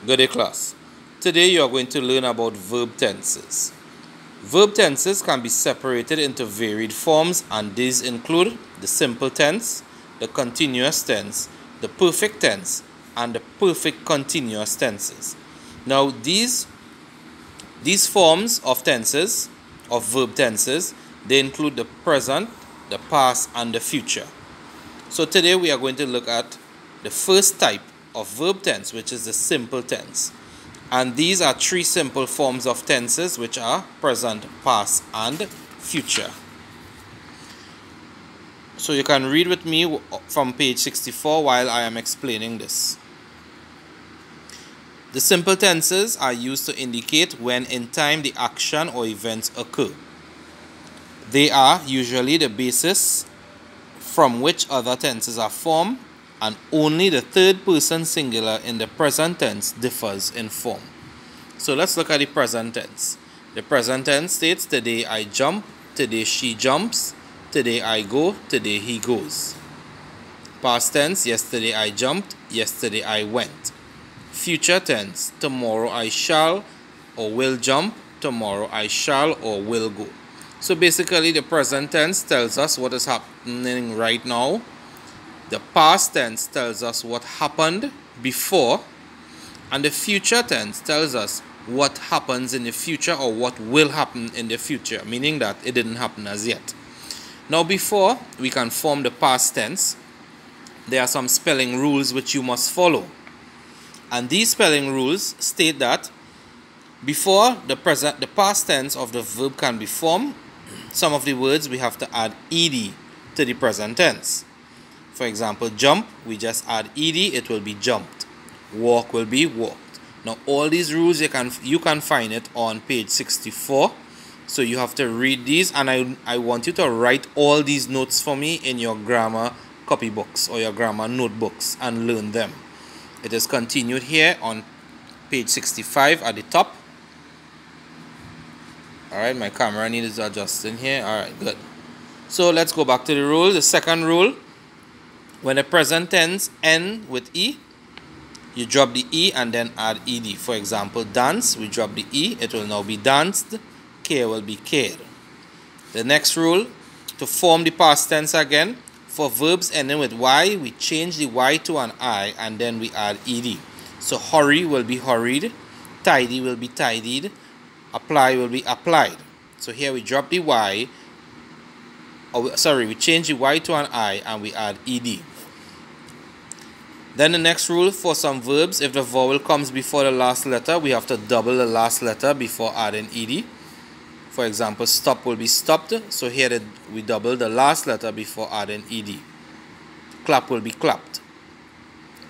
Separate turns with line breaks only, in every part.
Good day, class. Today you are going to learn about verb tenses. Verb tenses can be separated into varied forms, and these include the simple tense, the continuous tense, the perfect tense, and the perfect continuous tenses. Now these forms of tenses, of verb tenses, they include the present, the past, and the future. So today we are going to look at the first type of verb tense, which is the simple tense. And these are three simple forms of tenses, which are present, past, and future. So you can read with me from page 64 while I am explaining this. The simple tenses are used to indicate when in time the action or events occur. They are usually the basis from which other tenses are formed, and only the third person singular in the present tense differs in form. So let's look at the present tense. The present tense states, today I jump, today she jumps, today I go, today he goes. Past tense, yesterday I jumped, yesterday I went. Future tense, tomorrow I shall or will jump, tomorrow I shall or will go. So basically the present tense tells us what is happening right now. The past tense tells us what happened before, and the future tense tells us what happens in the future or what will happen in the future, meaning that it didn't happen as yet. Now before we can form the past tense, there are some spelling rules which you must follow. And these spelling rules state that before the past tense of the verb can be formed, some of the words we have to add ed to the present tense. For example, jump, we just add ed, it will be jumped. Walk will be walked. Now all these rules you can find it on page 64. So you have to read these, and I want you to write all these notes for me in your grammar copybooks or your grammar notebooks and learn them. It is continued here on page 65 at the top. Alright, my camera needs adjusting here. Alright, good. So let's go back to the rule. The second rule, when the present tense ends with E, you drop the E and then add ed. For example, dance, we drop the E, it will now be danced. Care will be cared. The next rule, to form the past tense again, for verbs ending with Y, we change the Y to an I and then we add ed. So hurry will be hurried, tidy will be tidied, apply will be applied. So here we drop the Y, we change the Y to an I and we add ed. Then the next rule, for some verbs, if the vowel comes before the last letter, we have to double the last letter before adding ed. For example, stop will be stopped, so here we double the last letter before adding ed. Clap will be clapped.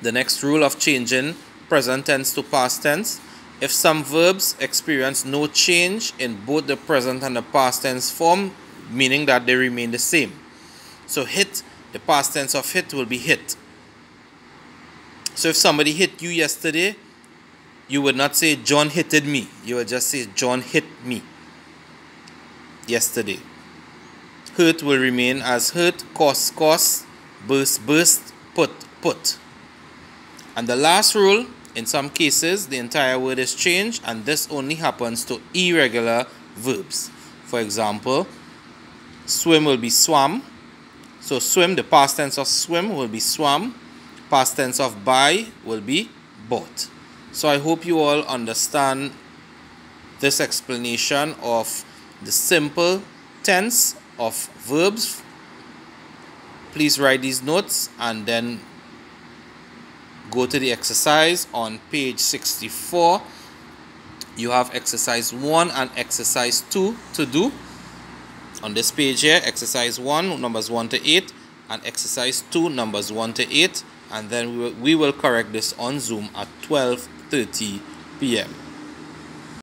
The next rule of changing present tense to past tense, if some verbs experience no change in both the present and the past tense form, meaning that they remain the same. So hit, the past tense of hit will be hit. So if somebody hit you yesterday, you would not say John hitted me. You would just say John hit me yesterday. Hurt will remain as hurt, cost, cost, burst, burst, put, put. And the last rule, in some cases, the entire word is changed, and this only happens to irregular verbs. For example, swim will be swam. So swim, the past tense of swim will be swam. Past tense of buy will be bought. So I hope you all understand this explanation of the simple tense of verbs. Please write these notes and then go to the exercise on page 64. You have exercise 1 and exercise 2 to do. On this page here, exercise 1, numbers 1 to 8, and exercise 2, numbers 1 to 8. And then we will correct this on Zoom at 12:30 p.m.